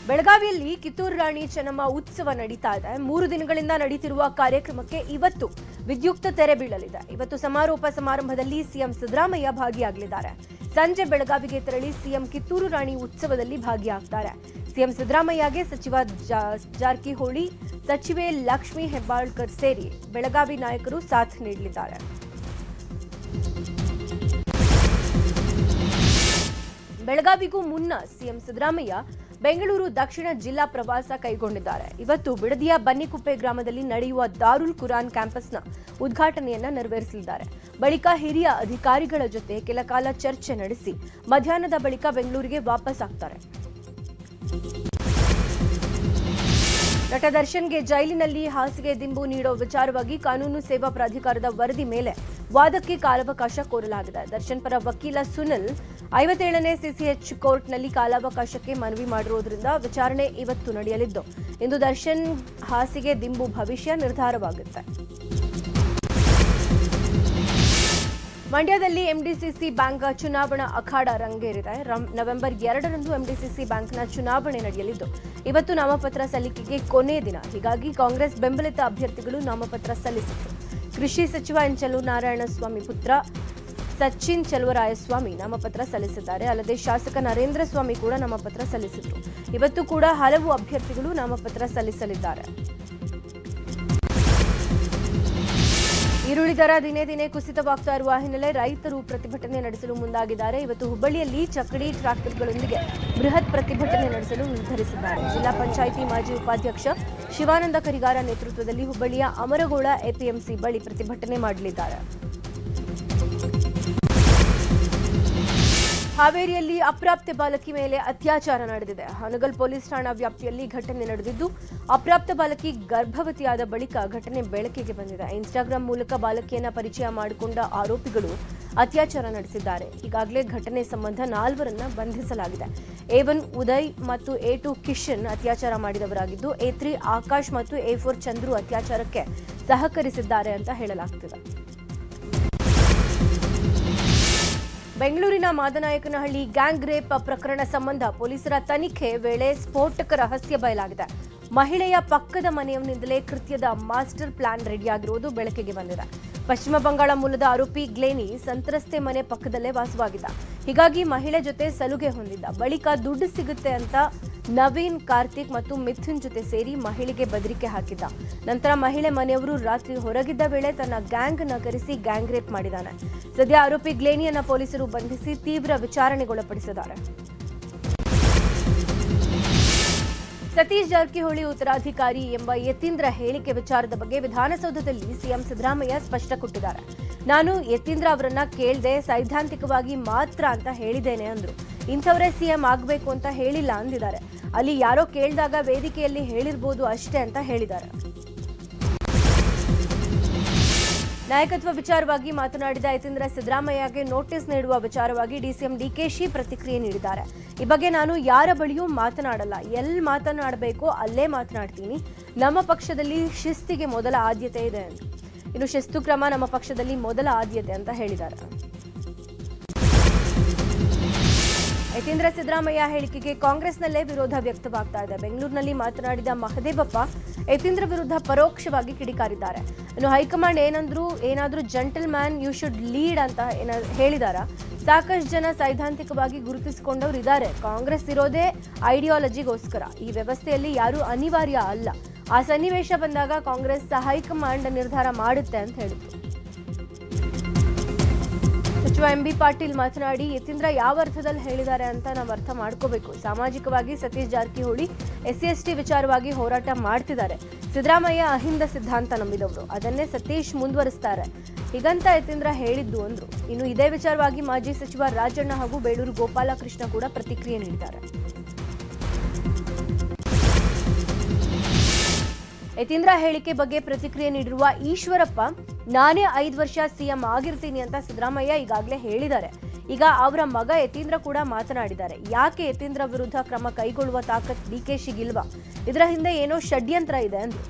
ಬೆಳಗಾವಿಯಲ್ಲಿ ಕಿತ್ತೂರು ರಾಣಿ ಚೆನ್ನಮ್ಮ ಉತ್ಸವ ನಡೀತಾ ಇದೆ. 3 ದಿನಗಳಿಂದ ನಡೀತಿರುವ ಕಾರ್ಯಕ್ರಮಕ್ಕೆ ಇವತ್ತು ವಿದ್ಯುಕ್ತ ತೆರೆ ಬೀಳಲಿದೆ. ಇವತ್ತು ಸಮಾರೋಪ ಸಮಾರಂಭದಲ್ಲಿ ಸಿಎಂ ಸಿದ್ದರಾಮಯ್ಯ ಭಾಗಿಯಾಗಲಿದ್ದಾರೆ. ಸಂಜೆ ಬೆಳಗಾವಿಗೆ ತೆರಳಿ ಸಿಎಂ ಕಿತ್ತೂರು ರಾಣಿ ಉತ್ಸವದಲ್ಲಿ ಭಾಗಿಯಾಗ್ತಾರೆ. ಸಿಎಂ ಸಿದ್ದರಾಮಯ್ಯಗೆ ಸಚಿವ ಜಾರಕಿಹೊಳಿ, ಸಚಿವೆ ಲಕ್ಷ್ಮೀ ಹೆಬ್ಬಾಳ್ಕರ್ ಸೇರಿ ಬೆಳಗಾವಿ ನಾಯಕರು ಸಾಥ್ ನೀಡಲಿದ್ದಾರೆ. ಬೆಳಗಾವಿಗೂ ಮುನ್ನ ಸಿಎಂ ಸಿದ್ದರಾಮಯ್ಯ ಬೆಂಗಳೂರು ದಕ್ಷಿಣ ಜಿಲ್ಲಾ ಪ್ರವಾಸ ಕೈಗೊಂಡಿದ್ದಾರೆ. ಇವತ್ತು ಬಿಡದಿಯ ಬನ್ನಿಕುಪ್ಪೆ ಗ್ರಾಮದಲ್ಲಿ ನಡೆಯುವ ದಾರುಲ್ ಕುರಾನ್ ಕ್ಯಾಂಪಸ್ನ ಉದ್ಘಾಟನೆಯನ್ನ ನೆರವೇರಿಸಲಿದ್ದಾರೆ. ಬಳಿಕ ಹಿರಿಯ ಅಧಿಕಾರಿಗಳ ಜೊತೆ ಕೆಲಕಾಲ ಚರ್ಚೆ ನಡೆಸಿ ಮಧ್ಯಾಹ್ನದ ಬಳಿಕ ಬೆಂಗಳೂರಿಗೆ ವಾಪಸ್ ಆಗ್ತಾರೆ. ನಟ ದರ್ಶನ್ಗೆ ಜೈಲಿನಲ್ಲಿ ಹಾಸಿಗೆ ದಿಂಬು ನೀಡೋ ವಿಚಾರವಾಗಿ ಕಾನೂನು ಸೇವಾ ಪ್ರಾಧಿಕಾರದ ವರದಿ ಮೇಲೆ ವಾದಕ್ಕೆ ಕಾಲಾವಕಾಶ ಕೋರಲಾಗಿದೆ. ದರ್ಶನ್ ಪರ ವಕೀಲ ಸುನಿಲ್ 57ನೇ ಸಿಸಿಎಚ್ ಕೋರ್ಟ್ನಲ್ಲಿ ಕಾಲಾವಕಾಶಕ್ಕೆ ಮನವಿ ಮಾಡಿರುವುದರಿಂದ ವಿಚಾರಣೆ ಇವತ್ತು ನಡೆಯಲಿದ್ದು, ಇಂದು ದರ್ಶನ್ ಹಾಸಿಗೆ ದಿಂಬು ಭವಿಷ್ಯ ನಿರ್ಧಾರವಾಗುತ್ತೆ. ಮಂಡ್ಯದಲ್ಲಿ ಎಂಡಿಸಿಸಿ ಬ್ಯಾಂಕ್ ಚುನಾವಣಾ ಅಖಾಡ ರಂಗೇರಿದೆ. ನವೆಂಬರ್ 2ರಂದು ಎಂಡಿಸಿಸಿ ಬ್ಯಾಂಕ್ನ ಚುನಾವಣೆ ನಡೆಯಲಿದ್ದು, ಇವತ್ತು ನಾಮಪತ್ರ ಸಲ್ಲಿಕೆಗೆ ಕೊನೆ ದಿನ. ಹೀಗಾಗಿ ಕಾಂಗ್ರೆಸ್ ಬೆಂಬಲಿತ ಅಭ್ಯರ್ಥಿಗಳು ನಾಮಪತ್ರ ಸಲ್ಲಿಸಿದರು. ಕೃಷಿ ಸಚಿವ ಎನ್ ಚೆಲುವನಾರಾಯಣಸ್ವಾಮಿ ಪುತ್ರ ಸಚಿನ್ ಚೆಲುವರಾಯಸ್ವಾಮಿ ನಾಮಪತ್ರ ಸಲ್ಲಿಸಿದ್ದಾರೆ. ಅಲ್ಲದೆ ಶಾಸಕ ನರೇಂದ್ರ ಸ್ವಾಮಿ ಕೂಡ ನಾಮಪತ್ರ ಸಲ್ಲಿಸಿದರು. ಇವತ್ತು ಕೂಡ ಹಲವು ಅಭ್ಯರ್ಥಿಗಳು ನಾಮಪತ್ರ ಸಲ್ಲಿಸಲಿದ್ದಾರೆ. ಈರುಳ್ಳಿ ದರ ದಿನೇ ದಿನೇ ಕುಸಿತವಾಗ್ತಾ ಇರುವ ಹಿನ್ನೆಲೆ ರೈತರು ಪ್ರತಿಭಟನೆ ನಡೆಸಲು ಮುಂದಾಗಿದ್ದಾರೆ. ಇವತ್ತು ಹುಬ್ಬಳ್ಳಿಯಲ್ಲಿ ಚಕ್ಕಡಿ ಟ್ರಾಕ್ಟರ್ಗಳೊಂದಿಗೆ ಬೃಹತ್ ಪ್ರತಿಭಟನೆ ನಡೆಸಲು ನಿರ್ಧರಿಸಿದ್ದಾರೆ. ಜಿಲ್ಲಾ ಪಂಚಾಯಿತಿ ಮಾಜಿ ಉಪಾಧ್ಯಕ್ಷ ಶಿವಾನಂದ ಕರಿಗಾರ ನೇತೃತ್ವದಲ್ಲಿ ಹುಬ್ಬಳ್ಳಿಯ ಅಮರಗೋಳ ಎಪಿಎಂಸಿ ಬಳಿ ಪ್ರತಿಭಟನೆ ಮಾಡಲಿದ್ದಾರೆ. ಹಾವೇರಿಯಲ್ಲಿ ಅಪ್ರಾಪ್ತ ಬಾಲಕಿ ಮೇಲೆ ಅತ್ಯಾಚಾರ ನಡೆದಿದೆ. ಹಾನಗಲ್ ಪೊಲೀಸ್ ಠಾಣಾ ವ್ಯಾಪ್ತಿಯಲ್ಲಿ ಘಟನೆ ನಡೆದಿದ್ದು, ಅಪ್ರಾಪ್ತ ಬಾಲಕಿ ಗರ್ಭವತಿಯಾದ ಬಳಿಕ ಘಟನೆ ಬೆಳಕಿಗೆ ಬಂದಿದೆ. ಇನ್ಸ್ಟಾಗ್ರಾಂ ಮೂಲಕ ಬಾಲಕಿಯನ್ನ ಪರಿಚಯ ಮಾಡಿಕೊಂಡ ಆರೋಪಿಗಳು ಅತ್ಯಾಚಾರ ನಡೆಸಿದ್ದಾರೆ. ಈಗಾಗಲೇ ಘಟನೆ ಸಂಬಂಧ 4ರನ್ನ ಬಂಧಿಸಲಾಗಿದೆ. A1 ಉದಯ್ ಮತ್ತು A2 ಕಿಶನ್ ಅತ್ಯಾಚಾರ ಮಾಡಿದವರಾಗಿದ್ದು, A3 ಆಕಾಶ್ ಮತ್ತು A4 ಚಂದ್ರು ಅತ್ಯಾಚಾರಕ್ಕೆ ಸಹಕರಿಸಿದ್ದಾರೆ ಅಂತ ಹೇಳಲಾಗ್ತಿದೆ. ಬೆಂಗಳೂರಿನ ಮಾದನಾಯಕನಹಳ್ಳಿ ಗ್ಯಾಂಗ್ ರೇಪ್ ಪ್ರಕರಣ ಸಂಬಂಧ ಪೊಲೀಸರ ತನಿಖೆ ವೇಳೆ ಸ್ಫೋಟಕ ರಹಸ್ಯ ಬಯಲಾಗಿದೆ. ಮಹಿಳೆಯ ಪಕ್ಕದ ಮನೆಯವನಿಂದಲೇ ಕೃತ್ಯದ ಮಾಸ್ಟರ್ ಪ್ಲಾನ್ ರೆಡಿಯಾಗಿರುವುದು ಬೆಳಕಿಗೆ ಬಂದಿದೆ. ಪಶ್ಚಿಮ ಬಂಗಾಳ ಮೂಲದ ಆರೋಪಿ ಗ್ಲೇನಿ ಸಂತ್ರಸ್ತೆ ಮನೆ ಪಕ್ಕದಲ್ಲೇ ವಾಸವಾಗಿದ್ದ. ಹೀಗಾಗಿ ಮಹಿಳೆ ಜೊತೆ ಸಲುಗೆ ಹೊಂದಿದ್ದ. ಬಳಿಕ ದುಡ್ಡು ಸಿಗುತ್ತೆ ಅಂತ ನವೀನ್, ಕಾರ್ತಿಕ್ ಮತ್ತು ಮಿಥುನ್ ಜೊತೆ ಸೇರಿ ಮಹಿಳೆಗೆ ಬೆದರಿಕೆ ಹಾಕಿದ್ದ. ನಂತರ ಮಹಿಳೆ ಮನೆಯವರು ರಾತ್ರಿ ಹೊರಗಿದ್ದ ವೇಳೆ ತನ್ನ ಗ್ಯಾಂಗ್ ಅನ್ನು ಕರೆಸಿ ಗ್ಯಾಂಗ್ ರೇಪ್ ಮಾಡಿದ್ದಾನೆ. ಸದ್ಯ ಆರೋಪಿ ಗ್ಲೇನಿಯನ್ನ ಪೊಲೀಸರು ಬಂಧಿಸಿ ತೀವ್ರ ವಿಚಾರಣೆಗೊಳಪಡಿಸಿದ್ದಾರೆ. ಸತೀಶ್ ಜಾರಕಿಹೊಳಿ ಉತ್ತರಾಧಿಕಾರಿ ಎಂಬ ಯತೀಂದ್ರ ಹೇಳಿಕೆ ವಿಚಾರದ ಬಗ್ಗೆ ವಿಧಾನಸೌಧದಲ್ಲಿ ಸಿಎಂ ಸಿದ್ದರಾಮಯ್ಯ ಸ್ಪಷ್ಟ ಕೊಟ್ಟಿದ್ದಾರೆ. ನಾನು ಯತೀಂದ್ರ ಅವರನ್ನ ಕೇಳದೆ ಸೈದ್ಧಾಂತಿಕವಾಗಿ ಮಾತ್ರ ಅಂತ ಹೇಳಿದ್ದೇನೆ ಅಂದ್ರು. ಇಂಥವರೇ ಸಿಎಂ ಆಗಬೇಕು ಅಂತ ಹೇಳಿಲ್ಲ ಅಂದಿದ್ದಾರೆ. ಅಲ್ಲಿ ಯಾರೋ ಕೇಳಿದಾಗ ವೇದಿಕೆಯಲ್ಲಿ ಹೇಳಿರ್ಬೋದು ಅಷ್ಟೇ ಅಂತ ಹೇಳಿದ್ದಾರೆ. ನಾಯಕತ್ವ ವಿಚಾರವಾಗಿ ಮಾತನಾಡಿದ ಯತೀಂದ್ರ ಸಿದ್ದರಾಮಯ್ಯಗೆ ನೋಟಿಸ್ ನೀಡುವ ವಿಚಾರವಾಗಿ ಡಿಸಿಎಂ ಡಿಕೆಶಿ ಪ್ರತಿಕ್ರಿಯೆ ನೀಡಿದ್ದಾರೆ. ಈ ಬಗ್ಗೆ ನಾನು ಯಾರ ಬಳಿಯೂ ಮಾತನಾಡಲ್ಲ, ಎಲ್ಲಿ ಮಾತನಾಡಬೇಕೋ ಅಲ್ಲೇ ಮಾತನಾಡ್ತೀನಿ. ನಮ್ಮ ಪಕ್ಷದಲ್ಲಿ ಶಿಸ್ತಿಗೆ ಮೊದಲ ಆದ್ಯತೆ ಇದೆ. ಇನ್ನು ಶಿಸ್ತು ಕ್ರಮ ನಮ್ಮ ಪಕ್ಷದಲ್ಲಿ ಮೊದಲ ಆದ್ಯತೆ ಅಂತ ಹೇಳಿದ್ದಾರೆ. ಯತೀಂದ್ರ ಸಿದ್ದರಾಮಯ್ಯ ಹೇಳಿಕೆಗೆ ಕಾಂಗ್ರೆಸ್ನಲ್ಲೇ ವಿರೋಧ ವ್ಯಕ್ತವಾಗ್ತಾ ಇದೆ. ಬೆಂಗಳೂರಿನಲ್ಲಿ ಮಾತನಾಡಿದ ಮಹದೇವಪ್ಪ ಯತೀಂದ್ರ ವಿರುದ್ಧ ಪರೋಕ್ಷವಾಗಿ ಕಿಡಿಕಾರಿದ್ದಾರೆ. ಇನ್ನು ಹೈಕಮಾಂಡ್ ಏನಾದ್ರೂ gentleman you should lead ಅಂತ ಹೇಳಿದಾರ. ಸಾಕಷ್ಟು ಜನ ಸೈದ್ಧಾಂತಿಕವಾಗಿ ಗುರುತಿಸಿಕೊಂಡವರು ಇದ್ದಾರೆ. ಕಾಂಗ್ರೆಸ್ ಇರೋದೇ ಐಡಿಯಾಲಜಿಗೋಸ್ಕರ. ಈ ವ್ಯವಸ್ಥೆಯಲ್ಲಿ ಯಾರೂ ಅನಿವಾರ್ಯ ಅಲ್ಲ. ಆ ಸನ್ನಿವೇಶ ಬಂದಾಗ ಕಾಂಗ್ರೆಸ್ ಹೈಕಮಾಂಡ್ ನಿರ್ಧಾರ ಮಾಡುತ್ತೆ ಅಂತ ಹೇಳಿದ್ರು. ಸಚಿವ ಎಂಬಿ ಪಾಟೀಲ್ ಮಾತನಾಡಿ, ಯತೀಂದ್ರ ಯಾವ ಅರ್ಥದಲ್ಲಿ ಹೇಳಿದ್ದಾರೆ ಅಂತ ನಾವು ಅರ್ಥ ಮಾಡ್ಕೋಬೇಕು. ಸಾಮಾಜಿಕವಾಗಿ ಸತೀಶ್ ಜಾರಕಿಹೊಳಿ SC/ST ವಿಚಾರವಾಗಿ ಹೋರಾಟ ಮಾಡ್ತಿದ್ದಾರೆ. ಸಿದ್ದರಾಮಯ್ಯ ಅಹಿಂದ ಸಿದ್ಧಾಂತ ನಂಬಿದವರು, ಅದನ್ನೇ ಸತೀಶ್ ಮುಂದುವರಿಸ್ತಾರೆ. ಹೀಗಂತ ಯತೀಂದ್ರ ಹೇಳಿದ್ದು ಅಂದ್ರು. ಇನ್ನು ಇದೇ ವಿಚಾರವಾಗಿ ಮಾಜಿ ಸಚಿವ ರಾಜಣ್ಣ ಹಾಗೂ ಬೇಳೂರು ಗೋಪಾಲಕೃಷ್ಣ ಕೂಡ ಪ್ರತಿಕ್ರಿಯೆ ನೀಡಿದ್ದಾರೆ. ಯತೀಂದ್ರ ಹೇಳಿಕೆ ಬಗ್ಗೆ ಪ್ರತಿಕ್ರಿಯೆ ನೀಡಿರುವ ಈಶ್ವರಪ್ಪ, ನಾನೇ 5 ವರ್ಷ ಸಿಎಂ ಆಗಿರ್ತೀನಿ ಅಂತ ಸಿದ್ದರಾಮಯ್ಯ ಈಗಾಗಲೇ ಹೇಳಿದ್ದಾರೆ. ಈಗ ಅವರ ಮಗ ಯತೀಂದ್ರ ಕೂಡ ಮಾತನಾಡಿದ್ದಾರೆ. ಯಾಕೆ ಯತೀಂದ್ರ ವಿರುದ್ಧ ಕ್ರಮ ಕೈಗೊಳ್ಳುವ ತಾಕತ್ ಡಿಕೆಶಿಗಿಲ್ವಾ? ಇದರ ಹಿಂದೆ ಏನೋ ಷಡ್ಯಂತ್ರ ಇದೆ ಅಂದ್ರು.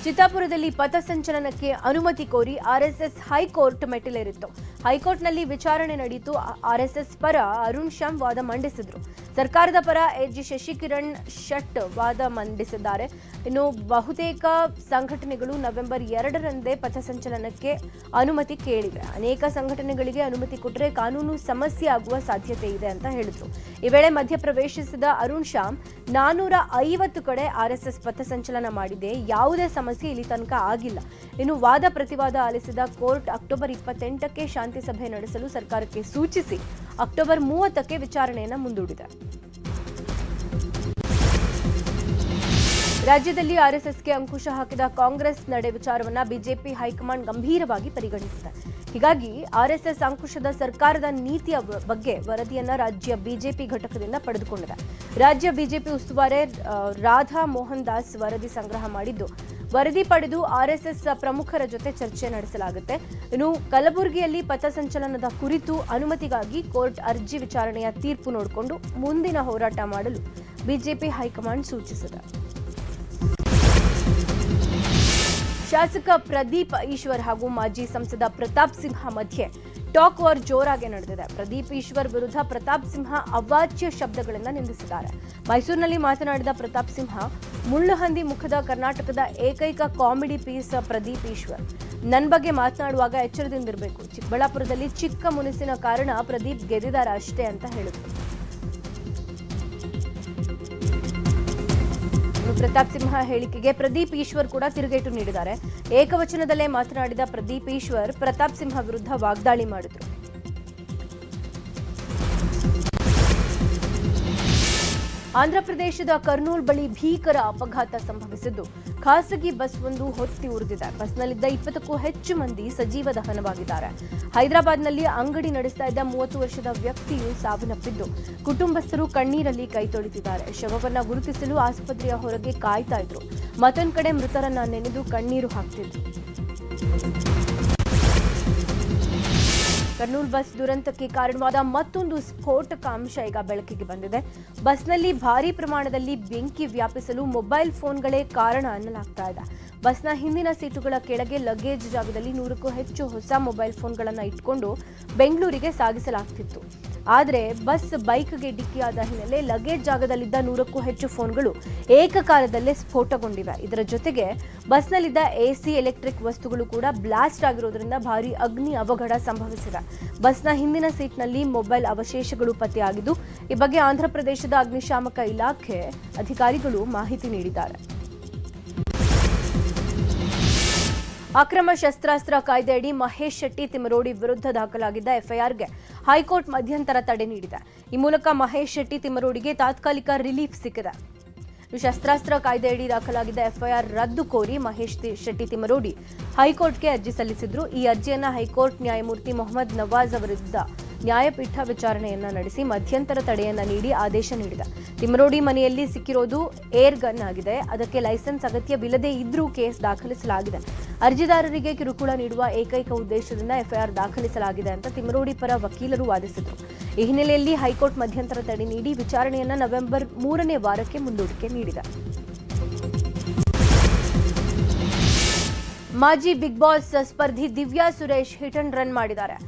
ಚಿತ್ತಾಪುರದಲ್ಲಿ ಪಥಸಂಚಲನಕ್ಕೆ ಅನುಮತಿ ಕೋರಿ ಆರ್ಎಸ್ಎಸ್ ಹೈಕೋರ್ಟ್ ಮೆಟ್ಟಿಲೇರಿತ್ತು. ಹೈಕೋರ್ಟ್ನಲ್ಲಿ ವಿಚಾರಣೆ ನಡೆಯಿತು. ಆರ್ಎಸ್ಎಸ್ ಪರ ಅರುಣ್ ಶ್ಯಾಮ್ ವಾದ ಮಂಡಿಸಿದ್ರು. ಸರ್ಕಾರದ ಪರ ಎಚ್ ಶಶಿಕಿರಣ್ ಶೆಟ್ ವಾದ ಮಂಡಿಸಿದ್ದಾರೆ. ಇನ್ನು ಬಹುತೇಕ ಸಂಘಟನೆಗಳು ನವೆಂಬರ್ 2ರಂದೇ ಪಥಸಂಚಲನಕ್ಕೆ ಅನುಮತಿ ಕೇಳಿವೆ. ಅನೇಕ ಸಂಘಟನೆಗಳಿಗೆ ಅನುಮತಿ ಕೊಟ್ಟರೆ ಕಾನೂನು ಸಮಸ್ಯೆ ಆಗುವ ಸಾಧ್ಯತೆ ಇದೆ ಅಂತ ಹೇಳಿದ್ರು. ಈ ವೇಳೆ ಮಧ್ಯಪ್ರವೇಶಿಸಿದ ಅರುಣ್ ಶ್ಯಾಮ್ 450 ಕಡೆ ಆರ್ಎಸ್ಎಸ್ ಪಥಸಂಚಲನ ಮಾಡಿದೆ, ಯಾವುದೇ ಸಮಸ್ಯೆ ಇಲ್ಲಿ ತನಕ ಆಗಿಲ್ಲ. ಇನ್ನು ವಾದ ಪ್ರತಿವಾದ ಆಲಿಸಿದ ಕೋರ್ಟ್ ಅಕ್ಟೋಬರ್ 28ಕ್ಕೆ ಶಾಂತಿ ಸಭೆ ನಡೆಸಲು ಸರ್ಕಾರಕ್ಕೆ ಸೂಚಿಸಿ ಅಕ್ಟೋಬರ್ 30ಕ್ಕೆ ವಿಚಾರಣೆಯನ್ನು ಮುಂದೂಡಿದೆ. ರಾಜ್ಯದಲ್ಲಿ ಆರ್ಎಸ್ಎಸ್ಗೆ ಅಂಕುಶ ಹಾಕಿದ ಕಾಂಗ್ರೆಸ್ ನಡೆ ವಿಚಾರವನ್ನ ಬಿಜೆಪಿ ಹೈಕಮಾಂಡ್ ಗಂಭೀರವಾಗಿ ಪರಿಗಣಿಸಿದೆ. ಹೀಗಾಗಿ ಆರ್ಎಸ್ಎಸ್ ಅಂಕುಶದ ಸರ್ಕಾರದ ನೀತಿಯ ಬಗ್ಗೆ ವರದಿಯನ್ನ ರಾಜ್ಯ ಬಿಜೆಪಿ ಘಟಕದಿಂದ ಪಡೆದುಕೊಂಡಿದೆ. ರಾಜ್ಯ ಬಿಜೆಪಿ ಉಸ್ತುವಾರಿ ರಾಧಾ ಮೋಹನ್ ದಾಸ್ ವರದಿ ಸಂಗ್ರಹ ಮಾಡಿದ್ದು, ವರದಿ ಪಡೆದು ಆರ್ಎಸ್ಎಸ್ ಪ್ರಮುಖರ ಜೊತೆ ಚರ್ಚೆ ನಡೆಸಲಾಗುತ್ತೆ. ಇನ್ನು ಕಲಬುರಗಿಯಲ್ಲಿ ಪಥಸಂಚಲನದ ಕುರಿತು ಅನುಮತಿಗಾಗಿ ಕೋರ್ಟ್ ಅರ್ಜಿ ವಿಚಾರಣೆಯ ತೀರ್ಪು ನೋಡಿಕೊಂಡು ಮುಂದಿನ ಹೋರಾಟ ಮಾಡಲು ಬಿಜೆಪಿ ಹೈಕಮಾಂಡ್ ಸೂಚಿಸಿದೆ. ಶಾಸಕ ಪ್ರದೀಪ್ ಈಶ್ವರ್ ಹಾಗೂ ಮಾಜಿ ಸಂಸದ ಪ್ರತಾಪ್ ಸಿಂಹ ಮಧ್ಯೆ ಟಾಕ್ ವಾರ್ ಜೋರಾಗಿ ನಡೆದಿದೆ. ಪ್ರದೀಪ್ ಈಶ್ವರ್ ವಿರುದ್ಧ ಪ್ರತಾಪ್ ಸಿಂಹ ಅವಾಚ್ಯ ಶಬ್ದಗಳನ್ನು ನಿಂದಿಸಿದ್ದಾರೆ. ಮೈಸೂರಿನಲ್ಲಿ ಮಾತನಾಡಿದ ಪ್ರತಾಪ್ ಸಿಂಹ, ಮುಳ್ಳುಹಂದಿ ಮುಖದ ಕರ್ನಾಟಕದ ಏಕೈಕ ಕಾಮಿಡಿ ಪೀಸ್ ಪ್ರದೀಪ್ ಈಶ್ವರ್. ನನ್ನ ಬಗ್ಗೆ ಮಾತನಾಡುವಾಗ ಎಚ್ಚರದಿಂದಿರಬೇಕು. ಚಿಕ್ಕಬಳ್ಳಾಪುರದಲ್ಲಿ ಚಿಕ್ಕ ಮುನಿಸಿನ ಕಾರಣ ಪ್ರದೀಪ್ ಗೆದ್ದಿದ್ದಾರೆ ಅಷ್ಟೇ ಅಂತ ಹೇಳಿದರು. ಪ್ರತಾಪ್ ಸಿಂಹ ಹೇಳಿಕೆಗೆ ಪ್ರದೀಪ್ ಈಶ್ವರ್ ಕೂಡ ತಿರುಗೇಟು ನೀಡಿದ್ದಾರೆ. ಏಕವಚನದಲ್ಲೇ ಮಾತನಾಡಿದ ಪ್ರದೀಪ್ ಈಶ್ವರ್ ಪ್ರತಾಪ್ ಸಿಂಹ ವಿರುದ್ಧ ವಾಗ್ದಾಳಿ ಮಾಡಿದರು. ಆಂಧ್ರಪ್ರದೇಶದ ಕರ್ನೂಲ್ ಬಳಿ ಭೀಕರ ಅಪಘಾತ ಸಂಭವಿಸಿದ್ದು, ಖಾಸಗಿ ಬಸ್ ಒಂದು ಹೊತ್ತಿ ಉರಿದಿದೆ. ಬಸ್ನಲ್ಲಿದ್ದ 20ಕ್ಕೂ ಹೆಚ್ಚು ಮಂದಿ ಸಜೀವ ದಹನವಾಗಿದ್ದಾರೆ. ಹೈದರಾಬಾದ್ನಲ್ಲಿ ಅಂಗಡಿ ನಡೆಸ್ತಾ ಇದ್ದ 30 ವರ್ಷದ ವ್ಯಕ್ತಿಯು ಸಾವನ್ನಪ್ಪಿದ್ದು, ಕುಟುಂಬಸ್ಥರು ಕಣ್ಣೀರಲ್ಲಿ ಕೈ ತೊಳೆದಿದ್ದಾರೆ. ಶವವನ್ನ ಗುರುತಿಸಲು ಆಸ್ಪತ್ರೆಯ ಹೊರಗೆ ಕಾಯ್ತಾ ಇದ್ರು. ಮತ್ತೊಂದು ಕಡೆ ಮೃತರನ್ನ ನೆನೆದು ಕಣ್ಣೀರು ಹಾಕ್ತಿದ್ರು. ಕರ್ನೂಲ್ ಬಸ್ ದುರಂತಕ್ಕೆ ಕಾರಣವಾದ ಮತ್ತೊಂದು ಸ್ಫೋಟಕ ಅಂಶ ಈಗ ಬೆಳಕಿಗೆ ಬಂದಿದೆ. ಬಸ್ನಲ್ಲಿ ಭಾರೀ ಪ್ರಮಾಣದಲ್ಲಿ ಬೆಂಕಿ ವ್ಯಾಪಿಸಲು ಮೊಬೈಲ್ ಫೋನ್ಗಳೇ ಕಾರಣ ಅನ್ನಲಾಗ್ತಾ ಇದೆ. ಬಸ್ನ ಹಿಂದಿನ ಸೀಟುಗಳ ಕೆಳಗೆ ಲಗೇಜ್ ಜಾಗದಲ್ಲಿ 100ಕ್ಕೂ ಹೆಚ್ಚು ಹೊಸ ಮೊಬೈಲ್ ಫೋನ್ಗಳನ್ನು ಇಟ್ಕೊಂಡು ಬೆಂಗಳೂರಿಗೆ ಸಾಗಿಸಲಾಗ್ತಿತ್ತು. ಆದರೆ ಬಸ್ ಬೈಕ್ಗೆ ಡಿಕ್ಕಿಯಾದ ಹಿನ್ನೆಲೆ ಲಗೇಜ್ ಜಾಗದಲ್ಲಿದ್ದ 100ಕ್ಕೂ ಹೆಚ್ಚು ಫೋನ್ಗಳು ಏಕಕಾಲದಲ್ಲೇ ಸ್ಫೋಟಗೊಂಡಿವೆ. ಇದರ ಜೊತೆಗೆ ಬಸ್ನಲ್ಲಿದ್ದ ಎಸಿ, ಎಲೆಕ್ಟ್ರಿಕ್ ವಸ್ತುಗಳು ಕೂಡ ಬ್ಲಾಸ್ಟ್ ಆಗಿರೋದ್ರಿಂದ ಭಾರೀ ಅಗ್ನಿ ಅವಘಡ ಸಂಭವಿಸಿದೆ. ಬಸ್ನ ಹಿಂದಿನ ಸೀಟ್ನಲ್ಲಿ ಮೊಬೈಲ್ ಅವಶೇಷಗಳು ಪತ್ತೆಯಾಗಿದ್ದು, ಈ ಬಗ್ಗೆ ಆಂಧ್ರಪ್ರದೇಶದ ಅಗ್ನಿಶಾಮಕ ಇಲಾಖೆ ಅಧಿಕಾರಿಗಳು ಮಾಹಿತಿ ನೀಡಿದ್ದಾರೆ. ಅಕ್ರಮ ಶಸ್ತ್ರಾಸ್ತ್ರ ಕಾಯ್ದೆಯಡಿ ಮಹೇಶ್ ಶೆಟ್ಟಿ ತಿಮರೋಡಿ ವಿರುದ್ಧ ದಾಖಲಾಗಿದ್ದ ಎಫ್ಐಆರ್ಗೆ ಹೈಕೋರ್ಟ್ ಮಧ್ಯಂತರ ತಡೆ ನೀಡಿದೆ. ಈ ಮೂಲಕ ಮಹೇಶ್ ಶೆಟ್ಟಿ ತಿಮರೋಡಿಗೆ ತಾತ್ಕಾಲಿಕ ರಿಲೀಫ್ ಸಿಕ್ಕಿದೆ. ಶಸ್ತ್ರಾಸ್ತ್ರ ಕಾಯ್ದೆಯಡಿ ದಾಖಲಾಗಿದ್ದ ಎಫ್ಐಆರ್ ರದ್ದು ಕೋರಿ ಮಹೇಶ್ ಶೆಟ್ಟಿ ತಿಮರೋಡಿ ಹೈಕೋರ್ಟ್ಗೆ ಅರ್ಜಿ ಸಲ್ಲಿಸಿದ್ರು. ಈ ಅರ್ಜಿಯನ್ನು ಹೈಕೋರ್ಟ್ ನ್ಯಾಯಮೂರ್ತಿ ಮೊಹಮ್ಮದ್ ನವಾಜ್ ಅವರಿದ್ದ ನ್ಯಾಯಪೀಠ ವಿಚಾರಣೆಯನ್ನ ನಡೆಸಿ ಮಧ್ಯಂತರ ತಡೆಯನ್ನ ನೀಡಿ ಆದೇಶ ನೀಡಿದೆ. ತಿಮರೋಡಿ ಮನೆಯಲ್ಲಿ ಸಿಕ್ಕಿರೋದು ಏರ್ ಗನ್ ಆಗಿದೆ. ಅದಕ್ಕೆ ಲೈಸೆನ್ಸ್ ಅಗತ್ಯವಿಲ್ಲದೇ ಇದ್ರೂ ಕೇಸ್ ದಾಖಲಿಸಲಾಗಿದೆ. ಅರ್ಜಿದಾರರಿಗೆ ಕಿರುಕುಳ ನೀಡುವ ಏಕೈಕ ಉದ್ದೇಶದಿಂದ ಎಫ್ಐಆರ್ ದಾಖಲಿಸಲಾಗಿದೆ ಅಂತ ತಿಮರೋಡಿ ಪರ ವಕೀಲರು ವಾದಿಸಿದರು. ಈ ಹಿನ್ನೆಲೆಯಲ್ಲಿ ಹೈಕೋರ್ಟ್ ಮಧ್ಯಂತರ ತಡೆ ನೀಡಿ ವಿಚಾರಣೆಯನ್ನ ನವೆಂಬರ್ 3ನೇ ವಾರಕ್ಕೆ ಮುಂದೂಡಿಕೆ ನೀಡಿದೆ. ಮಾಜಿ ಬಿಗ್ ಬಾಸ್ ಸ್ಪರ್ಧಿ Divya Suresh hit and run ಮಾಡಿದ್ದಾರೆ.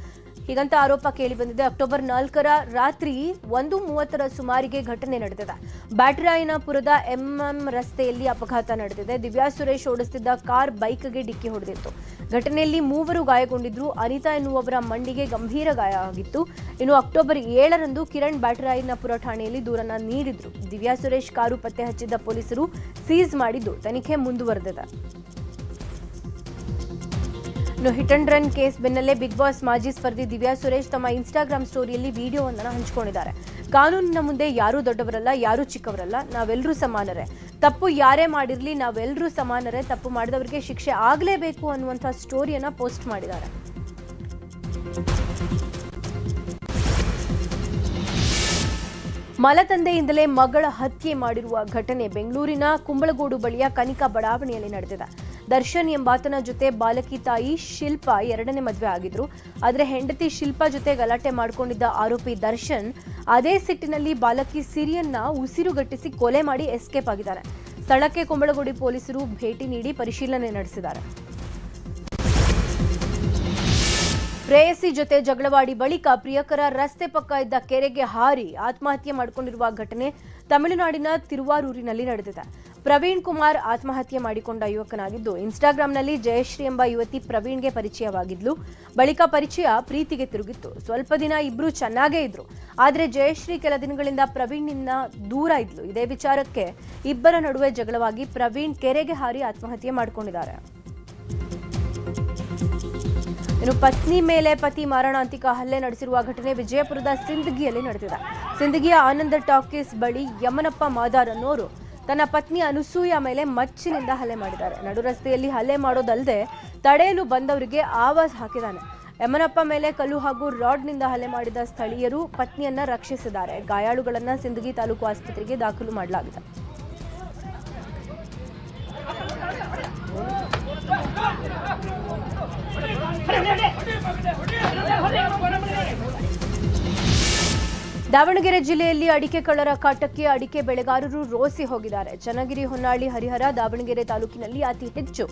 ಹೀಗಂತ ಆರೋಪ ಕೇಳಿಬಂದಿದೆ. ಅಕ್ಟೋಬರ್ 4ರ ರಾತ್ರಿ 1:30 ಸುಮಾರಿಗೆ ಘಟನೆ ನಡೆದಿದೆ. ಬ್ಯಾಟರಾಯನಪುರದ ಎಂಎಂ ರಸ್ತೆಯಲ್ಲಿ ಅಪಘಾತ ನಡೆದಿದೆ. ದಿವ್ಯಾ ಸುರೇಶ್ ಓಡಿಸುತ್ತಿದ್ದ ಕಾರ್ ಬೈಕ್ಗೆ ಡಿಕ್ಕಿ ಹೊಡೆದಿತ್ತು. ಘಟನೆಯಲ್ಲಿ 3 ಗಾಯಗೊಂಡಿದ್ರು. ಅನಿತಾ ಎನ್ನುವವರ ಮಂಡಿಗೆ ಗಂಭೀರ ಗಾಯ ಆಗಿತ್ತು. ಇನ್ನು ಅಕ್ಟೋಬರ್ 7ರಂದು ಕಿರಣ್ ಬ್ಯಾಟರಾಯನಪುರ ಠಾಣೆಯಲ್ಲಿ ದೂರನ್ನ ನೀಡಿದ್ರು. ದಿವ್ಯಾ ಸುರೇಶ್ ಕಾರು ಪತ್ತೆ ಹಚ್ಚಿದ್ದ ಪೊಲೀಸರು ಸೀಸ್ ಮಾಡಿದ್ದು ತನಿಖೆ ಮುಂದುವರೆದಿದೆ. ಹಿಟ್ ಅಂಡ್ ರನ್ ಕೇಸ್ ಬೆನ್ನಲ್ಲೇ ಬಿಗ್ ಬಾಸ್ ಮಾಜಿ ಸ್ಪರ್ಧಿ ದಿವ್ಯಾ ಸುರೇಶ್ ತಮ್ಮ ಇನ್ಸ್ಟಾಗ್ರಾಮ್ ಸ್ಟೋರಿಯಲ್ಲಿ ವಿಡಿಯೋವೊಂದನ್ನು ಹಂಚಿಕೊಂಡಿದ್ದಾರೆ. ಕಾನೂನಿನ ಮುಂದೆ ಯಾರೂ ದೊಡ್ಡವರಲ್ಲ, ಯಾರೂ ಚಿಕ್ಕವರಲ್ಲ, ನಾವೆಲ್ಲರೂ ಸಮಾನರೇ. ತಪ್ಪು ಯಾರೇ ಮಾಡಿರಲಿ, ನಾವೆಲ್ಲರೂ ಸಮಾನರೇ. ತಪ್ಪು ಮಾಡಿದವರಿಗೆ ಶಿಕ್ಷೆ ಆಗಲೇಬೇಕು ಅನ್ನುವಂಥ ಸ್ಟೋರಿಯನ್ನ ಪೋಸ್ಟ್ ಮಾಡಿದ್ದಾರೆ. ಮಲತಂದೆಯಿಂದಲೇ ಮಗಳ ಹತ್ಯೆ ಮಾಡಿರುವ ಘಟನೆ ಬೆಂಗಳೂರಿನ ಕುಂಬಳಗೋಡು ಬಳಿಯ ಕನಿಕಾ ಬಡಾವಣೆಯಲ್ಲಿ ನಡೆದಿದೆ. ದರ್ಶನ್ ಎಂಬಾತನ ಜೊತೆ ಬಾಲಕಿ ತಾಯಿ ಶಿಲ್ಪಾ 2ನೇ ಮದುವೆ ಆಗಿದ್ರು. ಆದರೆ ಹೆಂಡತಿ ಶಿಲ್ಪಾ ಜೊತೆ ಗಲಾಟೆ ಮಾಡಿಕೊಂಡಿದ್ದ ಆರೋಪಿ ದರ್ಶನ್ ಅದೇ ಸಿಟ್ಟಿನಲ್ಲಿ ಬಾಲಕಿ ಸಿರಿಯನ್ನ ಉಸಿರುಗಟ್ಟಿಸಿ ಕೊಲೆ ಮಾಡಿ ಎಸ್ಕೇಪ್ ಆಗಿದ್ದಾರೆ. ಸ್ಥಳಕ್ಕೆ ಕುಂಬಳಗೋಡು ಪೊಲೀಸರು ಭೇಟಿ ನೀಡಿ ಪರಿಶೀಲನೆ ನಡೆಸಿದ್ದಾರೆ. ಪ್ರೇಯಸಿ ಜೊತೆ ಜಗಳವಾಡಿ ಬಳಿಕ ಪ್ರಿಯಕರ ರಸ್ತೆ ಪಕ್ಕ ಇದ್ದ ಕೆರೆಗೆ ಹಾರಿ ಆತ್ಮಹತ್ಯೆ ಮಾಡಿಕೊಂಡಿರುವ ಘಟನೆ ತಮಿಳುನಾಡಿನ ತಿರುವಾರೂರಿನಲ್ಲಿ ನಡೆದಿದೆ. ಪ್ರವೀಣ್ ಕುಮಾರ್ ಆತ್ಮಹತ್ಯೆ ಮಾಡಿಕೊಂಡ ಯುವಕನಾಗಿದ್ದು, ಇನ್ಸ್ಟಾಗ್ರಾಂನಲ್ಲಿ ಜಯಶ್ರೀ ಎಂಬ ಯುವತಿ ಪ್ರವೀಣ್ಗೆ ಪರಿಚಯವಾಗಿದ್ಲು. ಬಳಿಕ ಪರಿಚಯ ಪ್ರೀತಿಗೆ ತಿರುಗಿತ್ತು. ಸ್ವಲ್ಪ ದಿನ ಇಬ್ರು ಚೆನ್ನಾಗೇ ಇದ್ರು. ಆದರೆ ಜಯಶ್ರೀ ಕೆಲ ದಿನಗಳಿಂದ ಪ್ರವೀಣ್ನಿಂದ ದೂರ ಇದ್ಲು. ಇದೇ ವಿಚಾರಕ್ಕೆ ಇಬ್ಬರ ನಡುವೆ ಜಗಳವಾಗಿ ಪ್ರವೀಣ್ ಕೆರೆಗೆ ಹಾರಿ ಆತ್ಮಹತ್ಯೆ ಮಾಡಿಕೊಂಡಿದ್ದಾರೆ. ಇನ್ನು ಪತ್ನಿ ಮೇಲೆ ಪತಿ ಮಾರಣಾಂತಿಕ ಹಲ್ಲೆ ನಡೆಸಿರುವ ಘಟನೆ ವಿಜಯಪುರದ ಸಿಂದಗಿಯಲ್ಲಿ ನಡೆದಿದೆ. ಸಿಂದಗಿಯ ಆನಂದ ಟಾಕೀಸ್ ಬಳಿ ಯಮನಪ್ಪ ಮಾದಾರ್ ಅನ್ನೋರು ತನ್ನ ಪತ್ನಿ ಅನುಸೂಯ ಮೇಲೆ ಮಚ್ಚಿನಿಂದ ಹಲ್ಲೆ ಮಾಡಿದ್ದಾರೆ. ನಡು ರಸ್ತೆಯಲ್ಲಿ ಹಲ್ಲೆ ಮಾಡೋದಲ್ಲದೆ ತಡೆಯಲು ಬಂದವರಿಗೆ ಆವಾಜ್ ಹಾಕಿದ್ದಾನೆ. ಯಮನಪ್ಪ ಮೇಲೆ ಕಲ್ಲು ಹಾಗೂ ರಾಡ್ನಿಂದ ಹಲ್ಲೆ ಮಾಡಿದ ಸ್ಥಳೀಯರು ಪತ್ನಿಯನ್ನ ರಕ್ಷಿಸಿದ್ದಾರೆ. ಗಾಯಾಳುಗಳನ್ನ ಸಿಂದಗಿ ತಾಲೂಕು ಆಸ್ಪತ್ರೆಗೆ ದಾಖಲು ಮಾಡಲಾಗಿದೆ. ದಾವಣಗೆರೆ ಜಿಲ್ಲೆಯಲ್ಲಿ ಅಡಿಕೆ ಕಳ್ಳರ ಕಾಟಕ್ಕೆ ಅಡಿಕೆ ಬೆಳೆಗಾರರು ರೋಸಿ ಹೋಗಿದ್ದಾರೆ. ಚನ್ನಗಿರಿ, ಹೊನ್ನಾಳಿ, ಹರಿಹರ, ದಾವಣಗೆರೆ ತಾಲೂಕಿನಲ್ಲಿ ಅತಿ ಹೆಚ್ಚು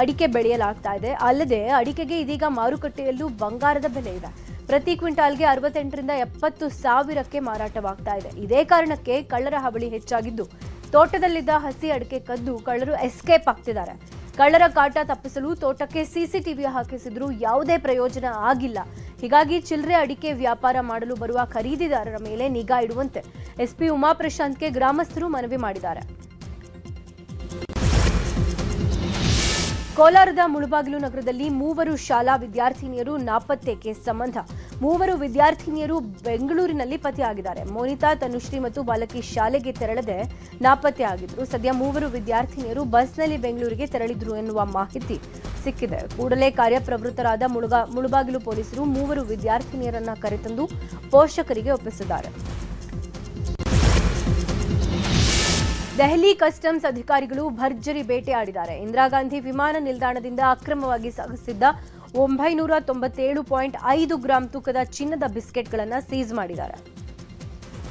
ಅಡಿಕೆ ಬೆಳೆಯಲಾಗ್ತಾ ಇದೆ. ಅಲ್ಲದೆ ಅಡಿಕೆಗೆ ಇದೀಗ ಮಾರುಕಟ್ಟೆಯಲ್ಲೂ ಬಂಗಾರದ ಬೆಲೆ ಇದೆ. ಪ್ರತಿ ಕ್ವಿಂಟಾಲ್ಗೆ 68ರಿಂದ 70 ಸಾವಿರಕ್ಕೆ ಮಾರಾಟವಾಗ್ತಾ ಇದೆ. ಇದೇ ಕಾರಣಕ್ಕೆ ಕಳ್ಳರ ಹಾವಳಿ ಹೆಚ್ಚಾಗಿದ್ದು, ತೋಟದಲ್ಲಿದ್ದ ಹಸಿ ಅಡಿಕೆ ಕದ್ದು ಕಳ್ಳರು ಎಸ್ಕೇಪ್ ಆಗ್ತಿದ್ದಾರೆ. ಕಳ್ಳರ ಕಾಟ ತಪ್ಪಿಸಲು ತೋಟಕ್ಕೆ ಸಿಸಿಟಿವಿ ಹಾಕಿಸಿದ್ರೂ ಯಾವುದೇ ಪ್ರಯೋಜನ ಆಗಿಲ್ಲ. ಹೀಗಾಗಿ ಚಿಲ್ಲರೆ ಅಡಿಕೆ ವ್ಯಾಪಾರ ಮಾಡಲು ಬರುವ ಖರೀದಿದಾರರ ಮೇಲೆ ನಿಗಾ ಇಡುವಂತೆ ಎಸ್ಪಿ ಉಮಾಪ್ರಶಾಂತ್ಗೆ ಗ್ರಾಮಸ್ಥರು ಮನವಿ ಮಾಡಿದ್ದಾರೆ. ಕೋಲಾರದ ಮುಳಬಾಗಿಲು ನಗರದಲ್ಲಿ 3 ಶಾಲಾ ವಿದ್ಯಾರ್ಥಿನಿಯರು ನಾಪತ್ತೆ ಕೇಸ್ ಸಂಬಂಧ 3 ವಿದ್ಯಾರ್ಥಿನಿಯರು ಬೆಂಗಳೂರಿನಲ್ಲಿ ಪತ್ತೆಯಾಗಿದ್ದಾರೆ. ಮೋನಿತಾ, ತನುಶ್ರೀ ಮತ್ತು ಬಾಲಕಿ ಶಾಲೆಗೆ ತೆರಳದೆ ನಾಪತ್ತೆ ಆಗಿದ್ರು. ಸದ್ಯ 3 ವಿದ್ಯಾರ್ಥಿನಿಯರು ಬಸ್ನಲ್ಲಿ ಬೆಂಗಳೂರಿಗೆ ತೆರಳಿದ್ರು ಎನ್ನುವ ಮಾಹಿತಿ ಸಿಕ್ಕಿದೆ. ಕೂಡಲೇ ಕಾರ್ಯಪ್ರವೃತ್ತರಾದ ಮುಳಬಾಗಿಲು ಪೊಲೀಸರು 3 ವಿದ್ಯಾರ್ಥಿನಿಯರನ್ನ ಕರೆತಂದು ಪೋಷಕರಿಗೆ ಒಪ್ಪಿಸಿದ್ದಾರೆ. ದೆಹಲಿ ಕಸ್ಟಮ್ಸ್ ಅಧಿಕಾರಿಗಳು ಭರ್ಜರಿ ಬೇಟೆಯಾಡಿದ್ದಾರೆ. ಇಂದಿರಾ ಗಾಂಧಿ ವಿಮಾನ ನಿಲ್ದಾಣದಿಂದ ಅಕ್ರಮವಾಗಿ ಸಾಗಿಸಿದ್ದ 997.5 ಗ್ರಾಂ ತೂಕದ ಚಿನ್ನದ ಬಿಸ್ಕೆಟ್ಗಳನ್ನು ಸೀಸ್ ಮಾಡಿದ್ದಾರೆ.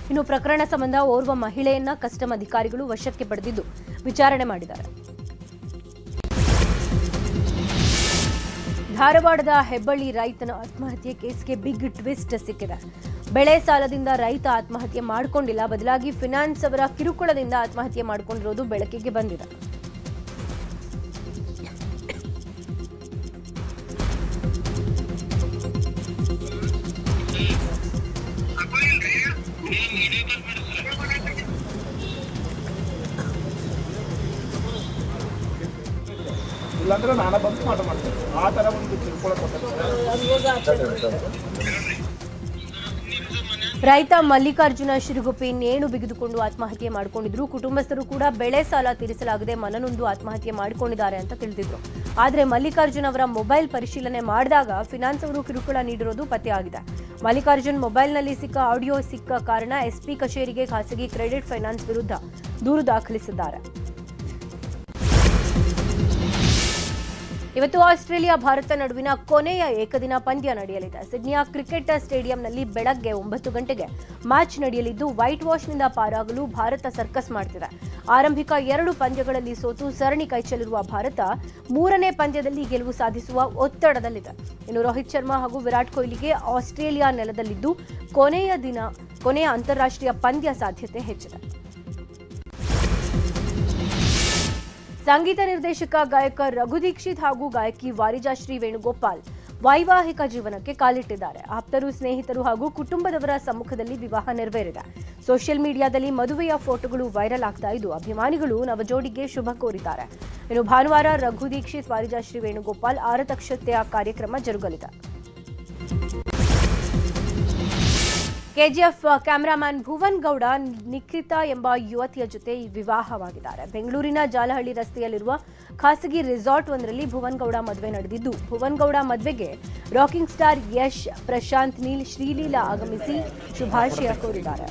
ಇನ್ನು ಪ್ರಕರಣ ಸಂಬಂಧ ಓರ್ವ ಮಹಿಳೆಯನ್ನ ಕಸ್ಟಮ್ ಅಧಿಕಾರಿಗಳು ವಶಕ್ಕೆ ಪಡೆದಿದ್ದು ವಿಚಾರಣೆ ಮಾಡಿದ್ದಾರೆ. ಧಾರವಾಡದ ಹೆಬ್ಬಳ್ಳಿ ರೈತನ ಆತ್ಮಹತ್ಯೆ ಕೇಸ್ಗೆ ಬಿಗ್ ಟ್ವಿಸ್ಟ್ ಸಿಕ್ಕಿದೆ. ಬೆಳೆ ಸಾಲದಿಂದ ರೈತ ಆತ್ಮಹತ್ಯೆ ಮಾಡಿಕೊಂಡಿಲ್ಲ, ಬದಲಾಗಿ ಫಿನಾನ್ಸ್ ಅವರ ಕಿರುಕುಳದಿಂದ ಆತ್ಮಹತ್ಯೆ ಮಾಡಿಕೊಂಡಿರೋದು ಬೆಳಕಿಗೆ ಬಂದಿದೆ. ಇಲ್ಲಾಂದ್ರೆ ನಾನು ಬಂದು ಮಾಡ್ತೇನೆ. ಆ ಥರ ಒಂದು ಕಿರುಕುಳ ರೈತ ಮಲ್ಲಿಕಾರ್ಜುನ ಶಿರಗುಪ್ಪಿ ನೇಣು ಬಿಗಿದುಕೊಂಡು ಆತ್ಮಹತ್ಯೆ ಮಾಡಿಕೊಂಡಿದ್ರು. ಕುಟುಂಬಸ್ಥರು ಕೂಡ ಬೆಳೆ ಸಾಲ ತೀರಿಸಲಾಗದೆ ಮನನೊಂದು ಆತ್ಮಹತ್ಯೆ ಮಾಡಿಕೊಂಡಿದ್ದಾರೆ ಅಂತ ತಿಳಿದಿದ್ರು. ಆದರೆ ಮಲ್ಲಿಕಾರ್ಜುನ್ ಅವರ ಮೊಬೈಲ್ ಪರಿಶೀಲನೆ ಮಾಡಿದಾಗ ಫಿನಾನ್ಸ್ ಅವರು ಕಿರುಕುಳ ನೀಡಿರೋದು ಪತ್ತೆಯಾಗಿದೆ. ಮಲ್ಲಿಕಾರ್ಜುನ್ ಮೊಬೈಲ್ನಲ್ಲಿ ಸಿಕ್ಕ ಆಡಿಯೋ ಸಿಕ್ಕ ಕಾರಣ ಎಸ್ಪಿ ಕಚೇರಿಗೆ ಖಾಸಗಿ ಕ್ರೆಡಿಟ್ ಫೈನಾನ್ಸ್ ವಿರುದ್ಧ ದೂರು ದಾಖಲಿಸಿದ್ದಾರೆ. ಇವತ್ತು ಆಸ್ಟ್ರೇಲಿಯಾ ಭಾರತ ನಡುವಿನ ಕೊನೆಯ ಏಕದಿನ ಪಂದ್ಯ ನಡೆಯಲಿದೆ. ಸಿಡ್ನಿಯ ಕ್ರಿಕೆಟ್ ಸ್ಟೇಡಿಯಂನಲ್ಲಿ ಬೆಳಗ್ಗೆ 9 ಗಂಟೆಗೆ ಮ್ಯಾಚ್ ನಡೆಯಲಿದ್ದು, ವೈಟ್ ವಾಶ್ನಿಂದ ಪಾರಾಗಲು ಭಾರತ ಸರ್ಕಸ್ ಮಾಡ್ತಿದೆ. ಆರಂಭಿಕ 2 ಪಂದ್ಯಗಳಲ್ಲಿ ಸೋತು ಸರಣಿ ಕೈಚೆಲ್ಲಿರುವ ಭಾರತ 3ನೇ ಪಂದ್ಯದಲ್ಲಿ ಗೆಲುವು ಸಾಧಿಸುವ ಒತ್ತಡದಲ್ಲಿದೆ. ಇನ್ನು ರೋಹಿತ್ ಶರ್ಮಾ ಹಾಗೂ ವಿರಾಟ್ ಕೊಹ್ಲಿಗೆ ಆಸ್ಟ್ರೇಲಿಯಾ ನೆಲದಲ್ಲಿದ್ದು ಕೊನೆಯ ಅಂತಾರಾಷ್ಟ್ರೀಯ ಪಂದ್ಯ ಸಾಧ್ಯತೆ ಹೆಚ್ಚಿದೆ. ಸಂಗೀತ ನಿರ್ದೇಶಕ ಗಾಯಕ ರಘು ದೀಕ್ಷಿತ್ ಹಾಗೂ ಗಾಯಕಿ ವಾರಿಜಾಶ್ರೀ ವೇಣುಗೋಪಾಲ್ ವೈವಾಹಿಕ ಜೀವನಕ್ಕೆ ಕಾಲಿಟ್ಟಿದ್ದಾರೆ. ಆಪ್ತರು, ಸ್ನೇಹಿತರು ಹಾಗೂ ಕುಟುಂಬದವರ ಸಮ್ಮುಖದಲ್ಲಿ ವಿವಾಹ ನೆರವೇರಿದೆ. ಸೋಷಿಯಲ್ ಮೀಡಿಯಾದಲ್ಲಿ ಮದುವೆಯ ಫೋಟೋಗಳು ವೈರಲ್ ಆಗ್ತಾ ಇದ್ದು, ಅಭಿಮಾನಿಗಳು ನವಜೋಡಿಗೆ ಶುಭ ಕೋರಿದ್ದಾರೆ. ಇನ್ನು ಭಾನುವಾರ ರಘು ದೀಕ್ಷಿತ್, ವಾರಿಜಾಶ್ರೀ ವೇಣುಗೋಪಾಲ್ ಆರತಕ್ಷತೆಯ ಕಾರ್ಯಕ್ರಮ ಜರುಗಲಿದೆ. ಕೆಜಿಎಫ್ ಕ್ಯಾಮರಾಮನ್ ಭುವನ್ ಗೌಡ ನಿಖಿತಾ ಎಂಬ ಯುವತಿಯ ಜೊತೆ ವಿವಾಹವಾಗಿದ್ದಾರೆ. ಬೆಂಗಳೂರಿನ ಜಾಲಹಳ್ಳಿ ರಸ್ತೆಯಲ್ಲಿರುವ ಖಾಸಗಿ ರೆಸಾರ್ಟ್ ಒಂದರಲ್ಲಿ ಭುವನ್ ಗೌಡ ಮದುವೆ ನಡೆದಿದ್ದು, ಭುವನ್ ಗೌಡ ಮದುವೆಗೆ ರಾಕಿಂಗ್ ಸ್ಟಾರ್ ಯಶ್, ಪ್ರಶಾಂತ್ ನೀಲ್, ಶ್ರೀಲೀಲಾ ಆಗಮಿಸಿ ಶುಭಾಶಯ ಕೋರಿದ್ದಾರೆ.